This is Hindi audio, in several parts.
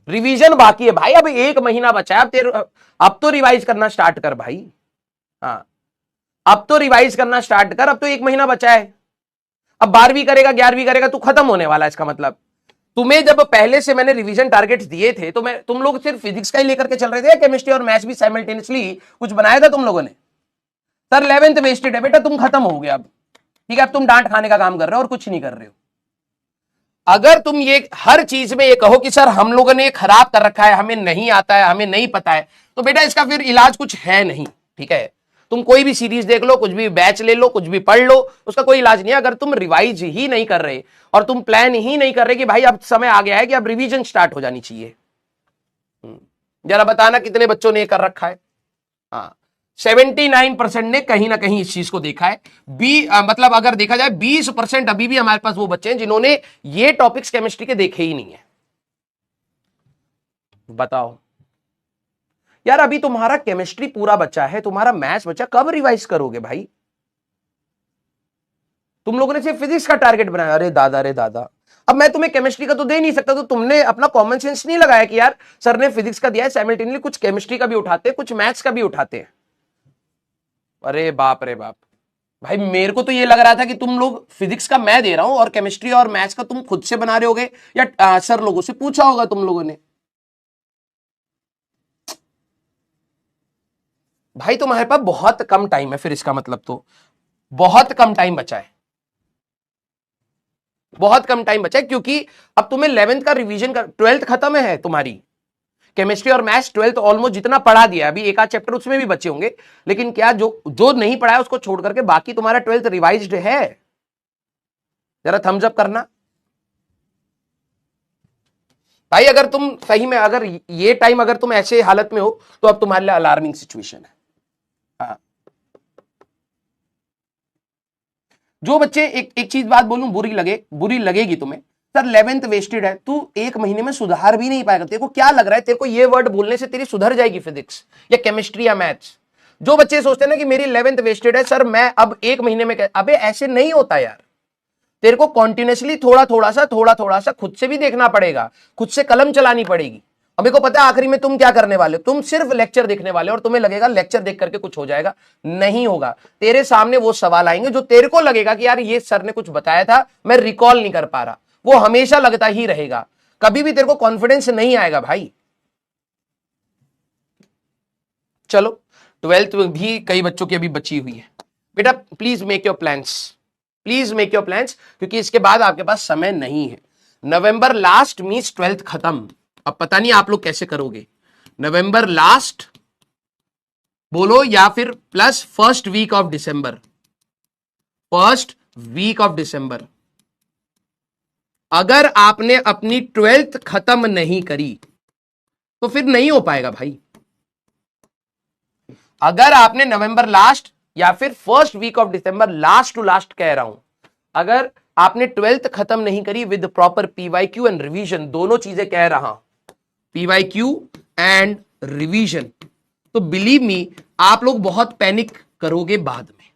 रिवीजन बाकी है भाई, अब 1 महीना बचा है, अब तो रिवाइज करना स्टार्ट कर भाई। हाँ, अब तो रिवाइज करना स्टार्ट कर, अब तो 1 महीना बचा है। अब 12वीं करेगा, 11वीं करेगा, तू खत्म होने वाला है। इसका मतलब तुम्हें जब पहले से मैंने रिवीजन टारगेट्स दिए थे तो तुम लोग सिर्फ फिजिक्स का ही लेकर के चल रहे थे या केमिस्ट्री और मैथ्स भी साइमल्टेनियसली कुछ बनाया था तुम लोगों ने? सर 11th वेस्टेड है बेटा, तुम खत्म हो गया अब। ठीक है, अब तुम डांट खाने का काम कर रहे हो और कुछ नहीं कर रहे हो। अगर तुम ये हर चीज में ये कहो कि सर हम लोगों ने खराब कर रखा है, हमें नहीं आता है, हमें नहीं पता है, तो बेटा इसका फिर इलाज कुछ है नहीं। ठीक है, तुम कोई भी सीरीज देख लो, कुछ भी बैच ले लो, कुछ भी पढ़ लो, उसका कोई इलाज नहीं है। अगर तुम रिवाइज ही नहीं कर रहे और तुम प्लान ही नहीं कर रहे कि भाई अब समय आ गया है कि अब रिवीजन स्टार्ट हो जानी चाहिए। जरा बताना कितने बच्चों ने कर रखा है? हाँ, 79% ने कहीं ना कहीं इस चीज को देखा है। मतलब अगर देखा जाए 20% अभी भी हमारे पास वो बच्चे हैं जिन्होंने ये टॉपिक्स केमिस्ट्री के देखे ही नहीं है। बताओ यार, अभी तुम्हारा केमिस्ट्री पूरा बच्चा है, तुम्हारा मैथ्स बच्चा, कब रिवाइज करोगे भाई? तुम लोगों ने सिर्फ फिजिक्स का टारगेट बनाया। अरे दादा, अरे दादा, अब मैं तुम्हें केमिस्ट्री का तो दे नहीं सकता, तो तुमने अपना कॉमन सेंस नहीं लगाया कि यार सर ने फिजिक्स का दिया है, साइमल्टेनियसली कुछ केमिस्ट्री का भी उठाते हैं, कुछ मैथ्स का भी उठाते हैं। अरे बाप रे बाप भाई, मेरे को तो ये लग रहा था कि तुम लोग फिजिक्स का मैं दे रहा हूं और केमिस्ट्री और मैथ्स का तुम खुद से बना रहे होगे या सर लोगों से पूछा होगा तुम लोगों ने। भाई तुम्हारे पास बहुत कम टाइम है, फिर इसका मतलब तो बहुत कम टाइम बचा है, बहुत कम टाइम बचा है, क्योंकि अब तुम्हें 11th का रिवीजन कर, 12th खत्म है तुम्हारी। केमिस्ट्री और मैथ्स 12th ऑलमोस्ट जितना पढ़ा दिया, अभी एक आध चैप्टर उसमें भी बचे होंगे, लेकिन क्या जो जो नहीं पढ़ा है उसको छोड़ करके बाकी तुम्हारा 12th रिवाइज्ड है? जरा थम्स अप करना भाई। अगर तुम सही में, अगर ये टाइम अगर तुम ऐसे हालत में हो तो अब तुम्हारे लिए अलार्मिंग सिचुएशन है। हाँ, जो बच्चे एक चीज बात बोलूं, बुरी लगेगी तुम्हें, सर 11th वेस्टेड है, तू 1 महीने में सुधार भी नहीं पाएगा। तेरे को क्या लग रहा है, तेरे को ये वर्ड बोलने से तेरी सुधर जाएगी फिजिक्स या केमिस्ट्री या मैथ्स? जो बच्चे सोचते हैं ना कि मेरी 11th वेस्टेड है सर, मैं अब 1 महीने में अबे ऐसे नहीं होता यार। तेरे को कॉन्टिन्यूसली थोड़ा थोड़ा सा खुद से भी देखना पड़ेगा, खुद से कलम चलानी पड़ेगी। अब मेरे को पता है आखिरी में तुम क्या करने वाले हो, तुम सिर्फ लेक्चर देखने वाले हो और तुम्हें लगेगा लेक्चर देख करके कुछ हो जाएगा। नहीं होगा। तेरे सामने वो सवाल आएंगे जो तेरे को लगेगा कि यार ये सर ने कुछ बताया था, मैं रिकॉल नहीं कर पा रहा। वो हमेशा लगता ही रहेगा, कभी भी तेरे को कॉन्फिडेंस नहीं आएगा भाई। चलो 12th भी कई बच्चों की अभी बची हुई है। बेटा please make your plans, please make your plans, क्योंकि इसके बाद आपके पास समय नहीं है। नवंबर लास्ट मींस 12th खत्म। अब पता नहीं आप लोग कैसे करोगे। नवंबर लास्ट बोलो या फिर plus first week of December, first week of December. अगर आपने अपनी 12th खत्म नहीं करी तो फिर नहीं हो पाएगा भाई। अगर आपने नवंबर लास्ट या फिर first week of December, last to last कह रहा हूं, अगर आपने 12th खत्म नहीं करी with proper PYQ and revision, दोनों चीजें कह रहा हूं, पीवाईक्यू एंड रिवीजन, तो बिलीव मी आप लोग बहुत पैनिक करोगे बाद में।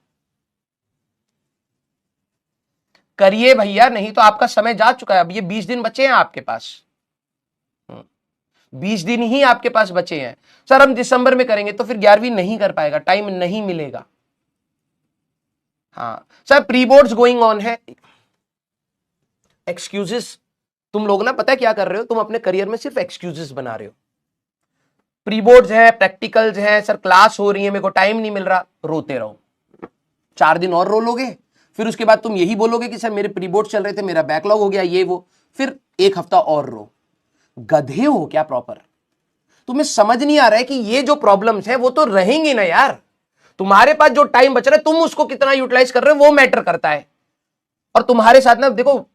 करिए भैया, नहीं तो आपका समय जा चुका है। अब ये 20 दिन बचे हैं आपके पास, 20 दिन ही आपके पास बचे हैं। सर हम दिसंबर में करेंगे तो फिर 11वीं नहीं कर पाएगा, टाइम नहीं मिलेगा। हाँ sir, pre boards going on है। एक्सक्यूजेस, तुम लोग ना पता है क्या कर रहे हो, तुम अपने करियर में सिर्फ एक्सक्यूजेस बना रहे हो। प्री बोर्ड्स है, प्रैक्टिकल्स है, सर क्लास हो रही है, मेरे को टाइम नहीं मिल रहा, रोते रहो। 4 दिन और रो लोगे, फिर उसके बाद तुम यही बोलोगे कि सर मेरे प्री बोर्ड चल रहे थे, मेरा बैकलॉग हो गया, ये वो, फिर 1 हफ्ता और रो। गधे हो क्या प्रॉपर? तुम्हें समझ नहीं आ रहा है कि ये जो प्रॉब्लम्स है वो तो रहेंगी ना यार। तुम्हारे पास जो टाइम बच रहा है तुम उसको कितना यूटिलाइज कर रहे हो वो मैटर करता है। और तुम्हारे साथ ना, देखो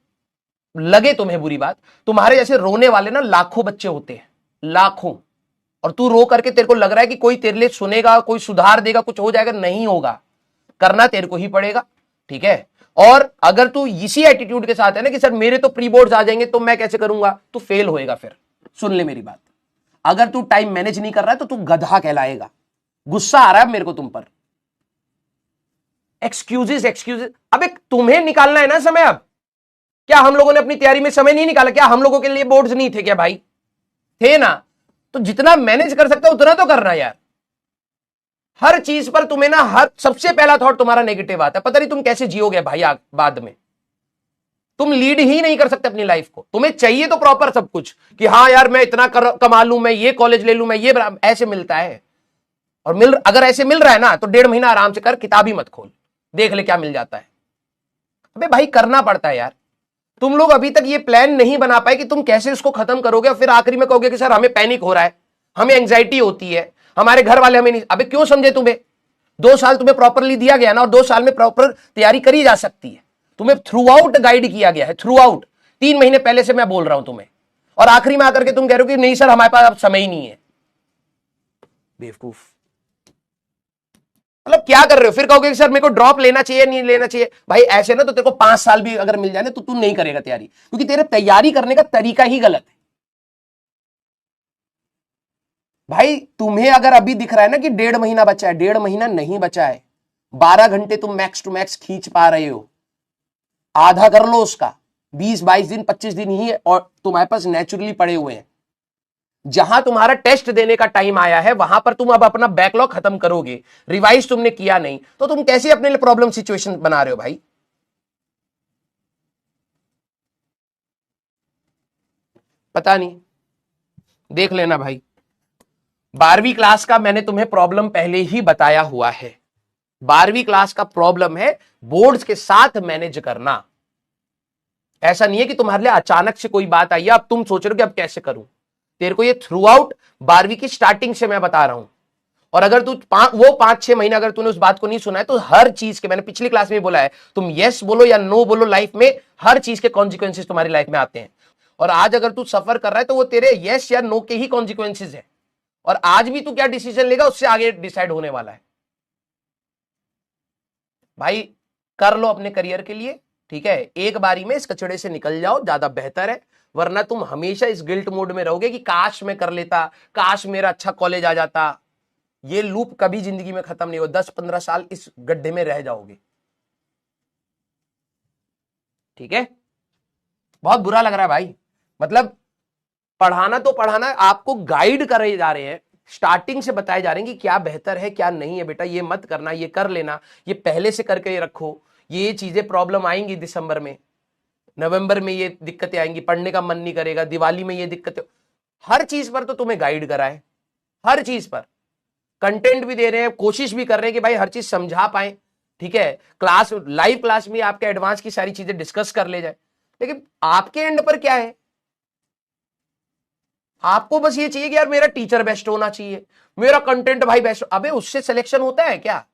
लगे तुम्हें बुरी बात, तुम्हारे जैसे रोने वाले ना लाखों बच्चे होते हैं, लाखों। और तू रो करके तेरे को लग रहा है कि कोई तेरे लिए सुनेगा, कोई सुधार देगा, कुछ हो जाएगा, नहीं होगा। करना तेरे को ही पड़ेगा, ठीक है। और अगर तू इसी एटीट्यूड के साथ है ना कि सर मेरे तो प्री बोर्ड्स आ जाएंगे तो मैं कैसे करूंगा, तू फेल होएगा। फिर सुन ले मेरी बात, अगर तू टाइम मैनेज नहीं कर रहा है तो तू गधा कहलाएगा। गुस्सा आ रहा है मेरे को तुम पर। एक्सक्यूजेस एक्सक्यूजेस, अबे तुम्हें निकालना है ना समय। अब क्या हम लोगों ने अपनी तैयारी में समय नहीं निकाला? क्या हम लोगों के लिए बोर्ड्स नहीं थे क्या भाई? थे ना, तो जितना मैनेज कर सकता उतना तो करना यार। हर चीज पर तुम्हें ना, हर सबसे पहला थॉट तुम्हारा नेगेटिव आता है, पता नहीं तुम कैसे जियोगे भाई बाद में। तुम लीड ही नहीं कर सकते अपनी लाइफ को। तुम्हें चाहिए तो प्रॉपर सब कुछ कि हाँ यार मैं इतना कमा लूं, मैं ये कॉलेज ले लूं, मैं ये, ऐसे मिलता है। और अगर ऐसे मिल रहा है ना तो 1.5 महीना आराम से कर, किताब ही मत खोल, देख ले क्या मिल जाता है। अबे भाई करना पड़ता है यार। तुम लोग अभी तक ये प्लान नहीं बना पाए कि तुम कैसे इसको खत्म करोगे, और फिर आखिरी में कहोगे कि सर हमें पैनिक हो रहा है, हमें एंग्जाइटी होती है, हमारे घर वाले हमें नहीं। अबे क्यों समझे तुम्हें? 2 साल तुम्हें प्रॉपरली दिया गया ना, और 2 साल में प्रॉपर तैयारी करी जा सकती है। तुम्हें थ्रू आउट गाइड किया गया है, थ्रू आउट। 3 महीने पहले से मैं बोल रहा हूं तुम्हें, और आखिरी में आकर के तुम कह रहे हो कि नहीं सर हमारे पास अब समय ही नहीं है। बेवकूफ। मतलब क्या कर रहे हो? फिर कहोगे कि सर मेरे को ड्रॉप लेना चाहिए नहीं लेना चाहिए। भाई ऐसे ना तो तेरे को 5 साल भी अगर मिल जाए तो तू नहीं करेगा तैयारी, क्योंकि तेरे तैयारी करने का तरीका ही गलत है। भाई तुम्हें अगर अभी दिख रहा है ना कि 1.5 महीना बचा है, 1.5 महीना नहीं बचा है। 12 घंटे तुम मैक्स टू मैक्स खींच पा रहे हो, आधा कर लो उसका। 20-22 दिन 25 दिन ही और तुम्हारे पास नेचुरली पड़े हुए हैं। जहां तुम्हारा टेस्ट देने का टाइम आया है वहां पर तुम अब अपना बैकलॉग खत्म करोगे। रिवाइज तुमने किया नहीं तो तुम कैसे अपने लिए प्रॉब्लम सिचुएशन बना रहे हो भाई? पता नहीं, देख लेना भाई। 12वीं क्लास का मैंने तुम्हें प्रॉब्लम पहले ही बताया हुआ है। 12वीं क्लास का प्रॉब्लम है बोर्ड्स के साथ मैनेज करना। ऐसा नहीं है कि तुम्हारे लिए अचानक से कोई बात आई है अब तुम सोच रहे हो कि अब कैसे करूं। तेरे को ये थ्रू आउट 12वीं की स्टार्टिंग से मैं बता रहा हूं। और अगर तू वो 5-6 महीने अगर तूने उस बात को नहीं सुना है तो हर चीज के, मैंने पिछली क्लास में बोला है, तुम यस बोलो या नो बोलो, लाइफ में हर चीज के कॉन्सिक्वेंसेस तुम्हारी लाइफ में आते हैं। और आज अगर तू सफर कर रहा है तो वो तेरे यस या नो के ही कॉन्सिक्वेंसेस है। और आज भी तू क्या डिसीजन लेगा उससे आगे डिसाइड होने वाला है। भाई कर लो अपने करियर के लिए, ठीक है? एक बारी में इस कचड़े से निकल जाओ, ज्यादा बेहतर है। वरना तुम हमेशा इस गिल्ट मोड में रहोगे कि काश मैं कर लेता, काश मेरा अच्छा कॉलेज आ जाता। ये लूप कभी जिंदगी में खत्म नहीं हो। 10-15 साल इस गड्ढे में रह जाओगे, ठीक है? बहुत बुरा लग रहा है भाई। मतलब पढ़ाना तो पढ़ाना, आपको गाइड करे जा रहे हैं, स्टार्टिंग से बताए जा रहे हैं कि क्या बेहतर है क्या नहीं है। बेटा ये मत करना, ये कर लेना, ये पहले से करके रखो। ये चीजें प्रॉब्लम आएंगी दिसंबर में, नवंबर में ये दिक्कतें आएंगी, पढ़ने का मन नहीं करेगा, दिवाली में ये दिक्कतें। हर चीज पर तो तुम्हें गाइड करा है, हर चीज पर कंटेंट भी दे रहे हैं, कोशिश भी कर रहे हैं कि भाई हर चीज समझा पाए, ठीक है? क्लास, लाइव क्लास में आपके एडवांस की सारी चीजें डिस्कस कर ले जाए। लेकिन आपके एंड पर क्या है? आपको बस ये चाहिए कि यार मेरा टीचर बेस्ट होना चाहिए, मेरा कंटेंट भाई बेस्ट। अबे उससे सिलेक्शन होता है क्या?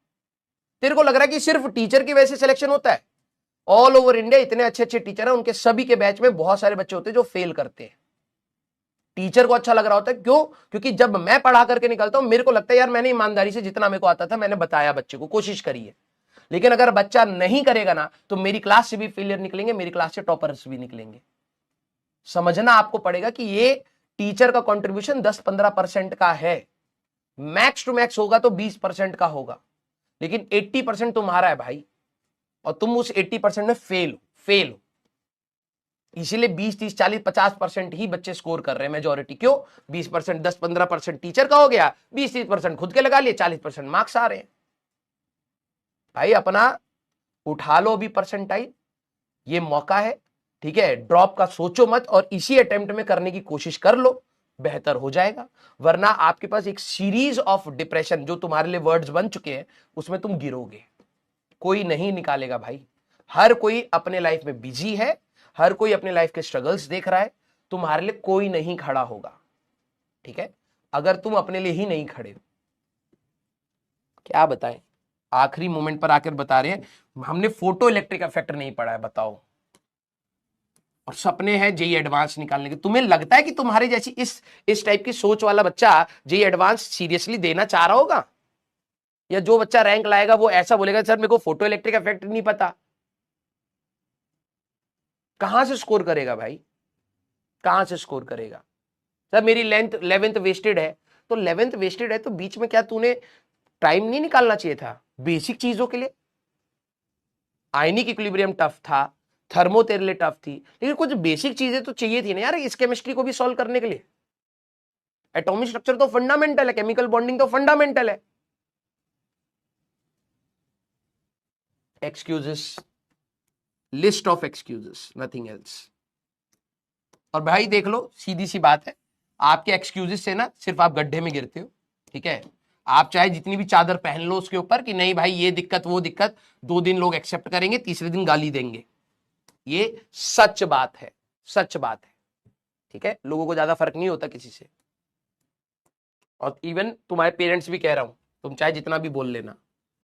तेरे को लग रहा है कि सिर्फ टीचर की वजह से सिलेक्शन होता है? ऑल ओवर इंडिया इतने अच्छे अच्छे टीचर हैं, उनके सभी के बैच में बहुत सारे बच्चे होते हैं जो फेल करते हैं। टीचर को अच्छा लग रहा होता है, क्यों? क्योंकि जब मैं पढ़ा करके निकलता हूं मेरे को लगता है यार मैंने ईमानदारी से जितना मेरे को आता था मैंने बताया, बच्चे को कोशिश करी है। लेकिन अगर बच्चा नहीं करेगा ना तो मेरी क्लास से भी फेलियर निकलेंगे, मेरी क्लास से टॉपर्स भी निकलेंगे। समझना आपको पड़ेगा कि ये टीचर का कंट्रीब्यूशन 10-15% का है, मैक्स टू मैक्स होगा तो 20% का होगा, लेकिन 80% तुम्हारा है भाई। और तुम उस 80% में फेल हो। इसीलिए 20-30-40-50% ही बच्चे स्कोर कर रहे हैं, मेजोरिटी। क्यों? 20%, 10-15% टीचर का हो गया, 20-30% खुद के लगा लिए, 40% मार्क्स आ रहे हैं। भाई अपना उठा लो अभी परसेंटाइल, ये मौका है, ठीक है? ड्रॉप का सोचो मत, और इसी अटेम्प्ट में करने की कोशिश कर लो, बेहतर हो जाएगा। वरना आपके पास एक सीरीज ऑफ डिप्रेशन, जो तुम्हारे लिए वर्ड्स बन चुके हैं, उसमें तुम गिरोगे, कोई नहीं निकालेगा भाई। हर कोई अपने लाइफ में बिजी है, हर कोई अपने लाइफ के स्ट्रगल्स देख रहा है, तुम्हारे लिए कोई नहीं खड़ा होगा, ठीक है? अगर तुम अपने लिए ही नहीं खड़े हो, क्या बताएं? आखिरी मोमेंट पर आकर बता रहे हैं हमने फोटो इलेक्ट्रिक इफेक्ट नहीं पढ़ा है, बताओ। और सपने हैं जेई एडवांस निकालने के। तुम्हें लगता है कि तुम्हारे जैसी इस टाइप की सोच वाला बच्चा जेई एडवांस सीरियसली देना चाह रहा होगा? या जो बच्चा रैंक लाएगा वो ऐसा बोलेगा सर मेरे को फोटो इलेक्ट्रिक इफेक्ट नहीं पता? कहां से स्कोर करेगा भाई? कहां से स्कोर करेगा? सर मेरी 11th वेस्टेड है। तो 11th वेस्टेड है तो बीच में क्या तूने टाइम नहीं निकालना चाहिए था बेसिक चीजों के लिए? आयनिक इक्विलिब्रियम टफ था, थर्मो तेरे लिए टफ थी, लेकिन कुछ बेसिक चीजें तो चाहिए थी ना यार इस केमिस्ट्री को भी सॉल्व करने के लिए। एटॉमिक स्ट्रक्चर तो फंडामेंटल है, केमिकल बॉन्डिंग तो फंडामेंटल है। Excuses, list of excuses, nothing else. और भाई देख लो, सीधी सी बात है, आपके एक्सक्यूजेस से ना सिर्फ आप गड्ढे में गिरते हो, ठीक है। आप चाहे जितनी भी चादर पहन लो उसके ऊपर कि नहीं भाई ये दिक्कत वो दिक्कत, 2 दिन लोग एक्सेप्ट करेंगे, तीसरे दिन गाली देंगे। ये सच बात है, सच बात है, ठीक है। लोगों को ज्यादा फर्क नहीं होता किसी से। और इवन तुम्हारे पेरेंट्स भी कह रहा हूं, तुम चाहे जितना भी बोल लेना,